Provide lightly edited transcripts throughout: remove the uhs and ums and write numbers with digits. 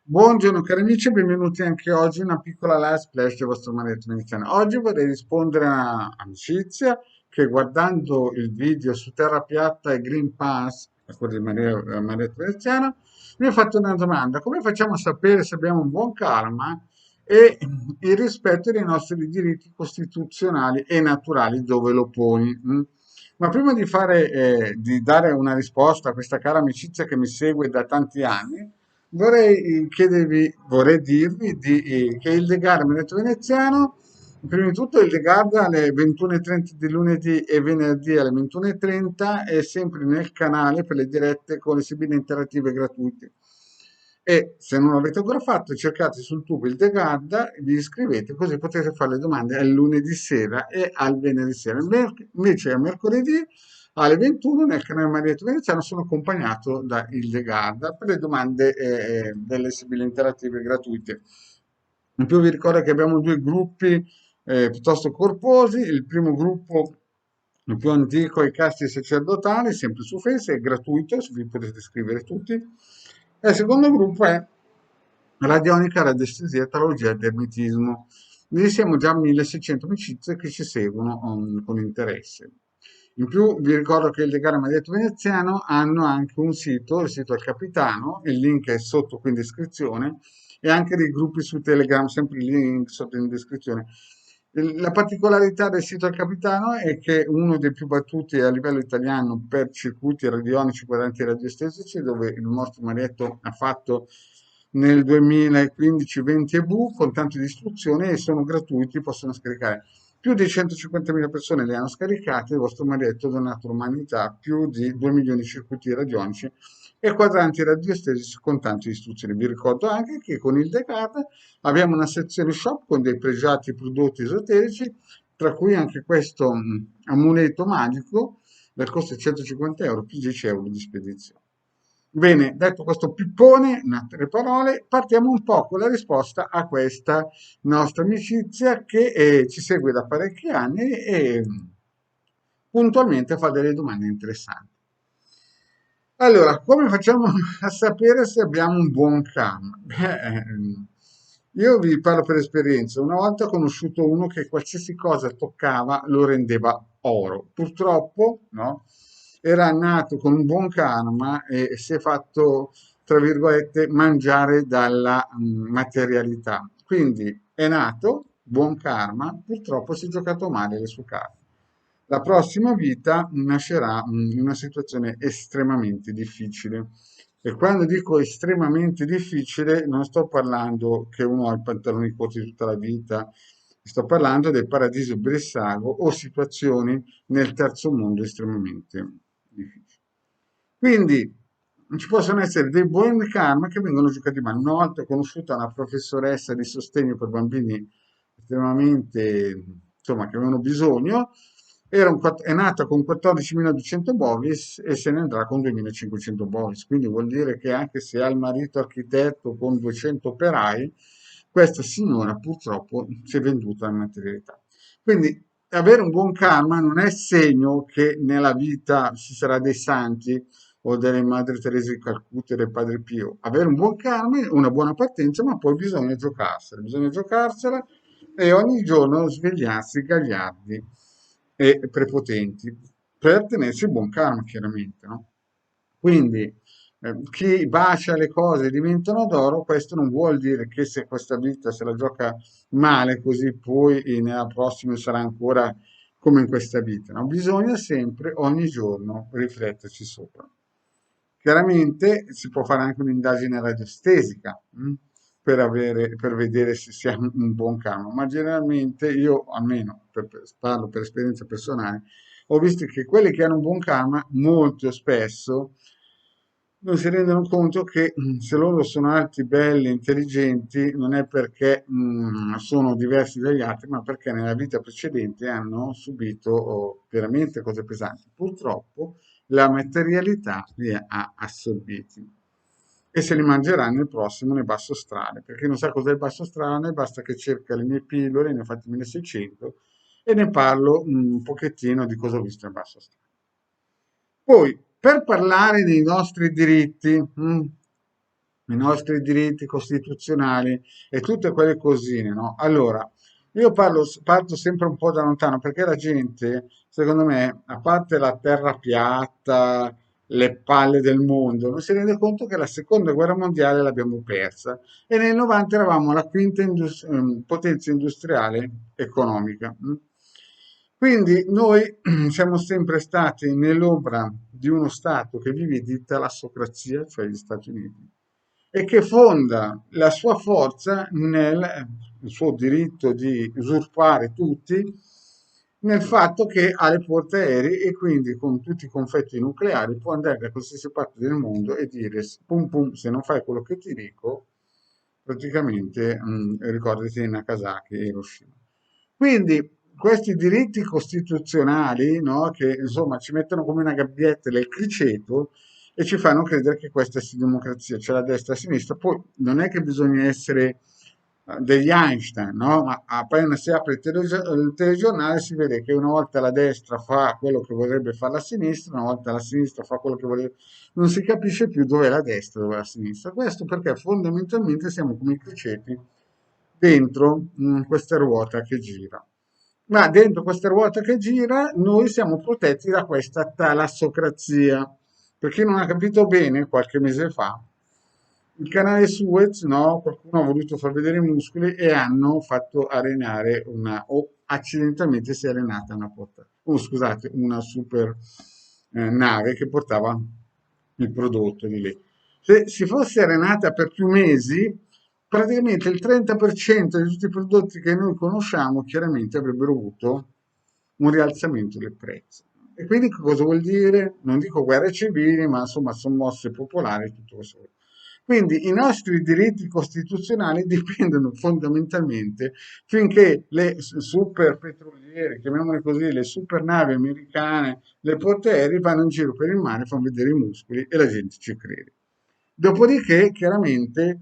Buongiorno cari amici, benvenuti anche oggi in una piccola live splash del vostro maledetto veneziano. Oggi vorrei rispondere a Amicizia che guardando il video su Terra Piatta e Green Pass, quello di maledetto veneziano, mi ha fatto una domanda: come facciamo a sapere se abbiamo un buon karma e il rispetto dei nostri diritti costituzionali e naturali dove lo poni? Ma prima di dare una risposta a questa cara amicizia che mi segue da tanti anni, vorrei dirvi che il The Guardian Veneto Veneziano, prima di tutto il The Guardian alle 21:30 di lunedì e venerdì alle 21:30 è sempre nel canale per le dirette con le sebine interattive gratuite. E se non l'avete ancora fatto, cercate sul tubo il The Guardian, vi iscrivete così potete fare le domande al lunedì sera e al venerdì sera. Invece a mercoledì alle 21 nel canale Marietto Veneziano sono accompagnato da Ildegarda per le domande delle sibille interattive gratuite. In più vi ricordo che abbiamo due gruppi piuttosto corposi. Il primo gruppo, il più antico, è i casti sacerdotali, sempre su Facebook, è gratuito, vi potete iscrivere tutti. E il secondo gruppo è radionica, radiestesia, teologia ed ermetismo. Lì siamo già 1600 amicizie che ci seguono con interesse. In più vi ricordo che il Legame Maledetto Veneziano hanno anche un sito, il sito del Capitano, il link è sotto qui in descrizione, e anche dei gruppi su Telegram, sempre il link sotto in descrizione. La particolarità del sito del Capitano è che è uno dei più battuti a livello italiano per circuiti radionici, quadranti radioestetici, dove il nostro Marietto ha fatto nel 2015 20 EBU con tanto di istruzioni e sono gratuiti, possono scaricare. Più di 150.000 persone le hanno scaricate, il vostro Marietto ha donato all'umanità più di 2 milioni di circuiti radionici e quadranti radioestetici con tante istruzioni. Vi ricordo anche che con il Decard abbiamo una sezione shop con dei pregiati prodotti esoterici, tra cui anche questo amuleto magico del costo di 150 euro più 10 euro di spedizione. Bene, detto questo pippone, in altre parole, partiamo un po' con la risposta a questa nostra amicizia che ci segue da parecchi anni e puntualmente fa delle domande interessanti. Allora, come facciamo a sapere se abbiamo un buon karma? Io vi parlo per esperienza. Una volta ho conosciuto uno che qualsiasi cosa toccava lo rendeva oro. Purtroppo, no? Era nato con un buon karma e si è fatto, tra virgolette, mangiare dalla materialità. Quindi è nato, buon karma, purtroppo si è giocato male le sue carte. La prossima vita nascerà in una situazione estremamente difficile. E quando dico estremamente difficile, non sto parlando che uno ha i pantaloni corti tutta la vita, sto parlando del paradiso Brissago o situazioni nel terzo mondo estremamente difficili. Quindi ci possono essere dei buoni karma che vengono giocati male. Una volta ho conosciuto una professoressa di sostegno per bambini estremamente, insomma, che avevano bisogno, è nata con 14.200 bovis e se ne andrà con 2.500 bovis, quindi vuol dire che anche se ha il marito architetto con 200 operai, questa signora purtroppo si è venduta alla materialità. Quindi avere un buon karma non è segno che nella vita ci sarà dei santi o delle Madre Teresa di Calcutta e del Padre Pio. Avere un buon karma è una buona partenza, ma poi bisogna giocarsela e ogni giorno svegliarsi gagliardi e prepotenti per tenersi il buon karma, chiaramente, no? Quindi chi bacia le cose diventano d'oro, questo non vuol dire che se questa vita se la gioca male, così poi nella prossima sarà ancora come in questa vita, no? Bisogna sempre, ogni giorno, rifletterci sopra. Chiaramente si può fare anche un'indagine radiostesica per vedere se si ha un buon karma, ma generalmente io, almeno parlo per esperienza personale, ho visto che quelli che hanno un buon karma molto spesso non si rendono conto che se loro sono alti, belli, intelligenti, non è perché sono diversi dagli altri, ma perché nella vita precedente hanno subito veramente cose pesanti. Purtroppo la materialità li ha assorbiti e se li mangerà nel prossimo nel basso astrale. Per chi non sa cos'è il basso astrale, basta che cerca le mie pillole, ne ho fatti 1600 e ne parlo un pochettino di cosa ho visto nel basso astrale. Poi, per parlare dei nostri diritti, i nostri diritti costituzionali e tutte quelle cosine, no? Allora, io parto sempre un po' da lontano perché la gente, secondo me, a parte la terra piatta, le palle del mondo, non si rende conto che la seconda guerra mondiale l'abbiamo persa e nel 90 eravamo la quinta potenza industriale economica. Quindi noi siamo sempre stati nell'ombra di uno Stato che vive di talassocrazia, cioè gli Stati Uniti, e che fonda la sua forza nel il suo diritto di usurpare tutti, nel fatto che ha le porte aeree e quindi con tutti i confetti nucleari può andare da qualsiasi parte del mondo e dire pum pum, se non fai quello che ti dico, praticamente ricordati di Nagasaki e Hiroshima. Quindi questi diritti costituzionali, no, che insomma ci mettono come una gabbietta nel criceto e ci fanno credere che questa sia democrazia, c'è la destra e la sinistra. Poi non è che bisogna essere degli Einstein, no? Ma appena si apre il telegiornale si vede che una volta la destra fa quello che vorrebbe fare la sinistra, una volta la sinistra fa quello che vorrebbe. Non si capisce più dove è la destra e dove è la sinistra. Questo perché fondamentalmente siamo come i criceti dentro questa ruota che gira. Ma dentro questa ruota che gira noi siamo protetti da questa talassocrazia. Per chi non ha capito bene, qualche mese fa, il canale Suez, no, qualcuno ha voluto far vedere i muscoli e hanno fatto arenare o accidentalmente si è arenata scusate, una super nave che portava il prodotto di lì. Se si fosse arenata per più mesi, praticamente il 30% di tutti i prodotti che noi conosciamo chiaramente avrebbero avuto un rialzamento del prezzo. E quindi cosa vuol dire? Non dico guerre civili, ma insomma sommosse popolari, tutto questo. Quindi i nostri diritti costituzionali dipendono fondamentalmente finché le super petroliere, chiamiamole così, le super navi americane, le portaerei vanno in giro per il mare, fanno vedere i muscoli e la gente ci crede. Dopodiché, chiaramente,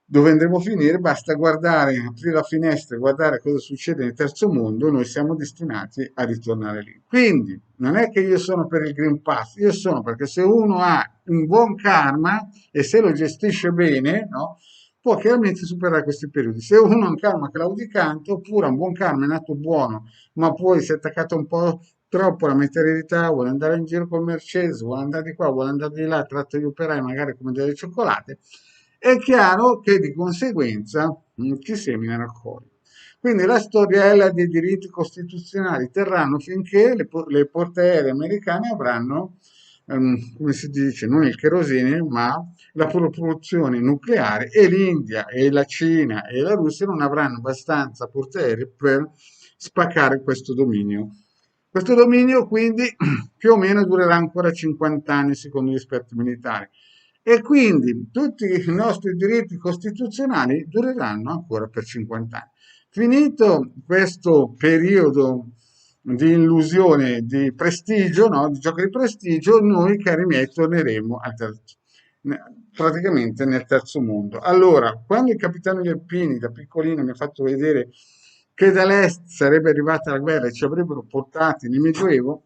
dove andremo a finire, basta guardare, aprire la finestra e guardare cosa succede nel terzo mondo, noi siamo destinati a ritornare lì. Quindi, non è che io sono per il Green Pass, io sono perché se uno ha un buon karma e se lo gestisce bene, no, può chiaramente superare questi periodi. Se uno ha un karma claudicante, oppure ha un buon karma è nato buono, ma poi si è attaccato un po' troppo alla materialità, vuole andare in giro col Mercedes, vuole andare di qua, vuole andare di là, tratta gli operai magari come delle cioccolate, è chiaro che di conseguenza chi semina raccoglie. Quindi la storiella dei diritti costituzionali terranno finché le portaerei americane avranno, come si dice, non il kerosene, ma la produzione nucleare e l'India e la Cina e la Russia non avranno abbastanza portaerei per spaccare questo dominio. Questo dominio quindi più o meno durerà ancora 50 anni secondo gli esperti militari e quindi tutti i nostri diritti costituzionali dureranno ancora per 50 anni. Finito questo periodo di illusione di prestigio, no? Di gioco di prestigio, noi cari miei torneremo praticamente nel terzo mondo. Allora, quando il capitano Ierpini da piccolino mi ha fatto vedere che dall'est sarebbe arrivata la guerra e ci avrebbero portati nel Medioevo,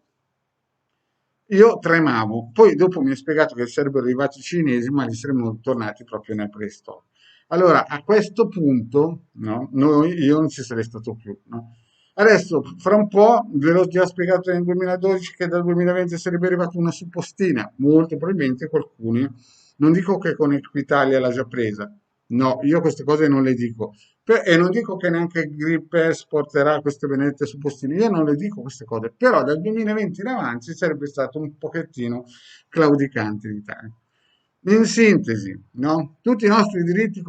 io tremavo. Poi dopo mi ha spiegato che sarebbero arrivati i cinesi, ma li saremmo tornati proprio nel preistorico. Allora, a questo punto, no, io non ci sarei stato più, no? Adesso, fra un po', ve l'ho già spiegato nel 2012 che dal 2020 sarebbe arrivata una suppostina. Molto probabilmente qualcuno, non dico che con Equitalia l'ha già presa, no, io queste cose non le dico. E non dico che neanche il Green Pass porterà queste benedette suppostine, io non le dico queste cose, però dal 2020 in avanti sarebbe stato un pochettino claudicante l'Italia. In sintesi, no? Tutti i nostri diritti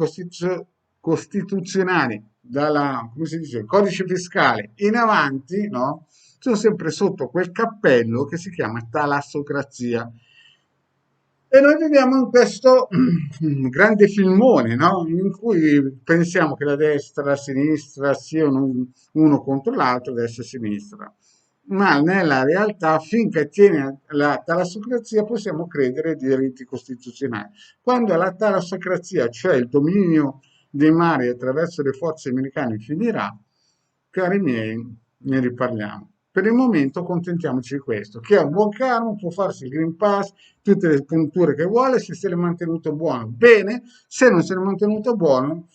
costituzionali, dalla, come si dice, codice fiscale in avanti, no? Sono sempre sotto quel cappello che si chiama talassocrazia. E noi viviamo in questo grande filmone, no? In cui pensiamo che la destra e la sinistra siano uno contro l'altro, destra e sinistra. Ma nella realtà, finché tiene la talassocrazia, possiamo credere ai diritti costituzionali. Quando la talassocrazia, cioè il dominio dei mari attraverso le forze americane, finirà, cari miei, ne riparliamo. Per il momento accontentiamoci di questo. Chi ha un buon karma può farsi il Green Pass, tutte le punture che vuole, se l'è mantenuto buono, bene, se non se l'è mantenuto buono,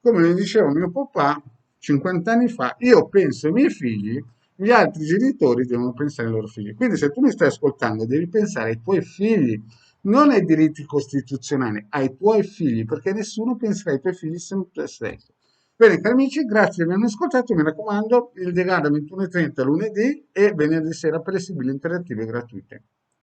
come mi diceva mio papà 50 anni fa, io penso ai miei figli, gli altri genitori devono pensare ai loro figli. Quindi se tu mi stai ascoltando, devi pensare ai tuoi figli, non ai diritti costituzionali, ai tuoi figli, perché nessuno penserà ai tuoi figli se non te stesso. Bene, cari amici, grazie di avermi ascoltato. Mi raccomando, il Degada 21:30 lunedì e venerdì sera per le sigle interattive gratuite.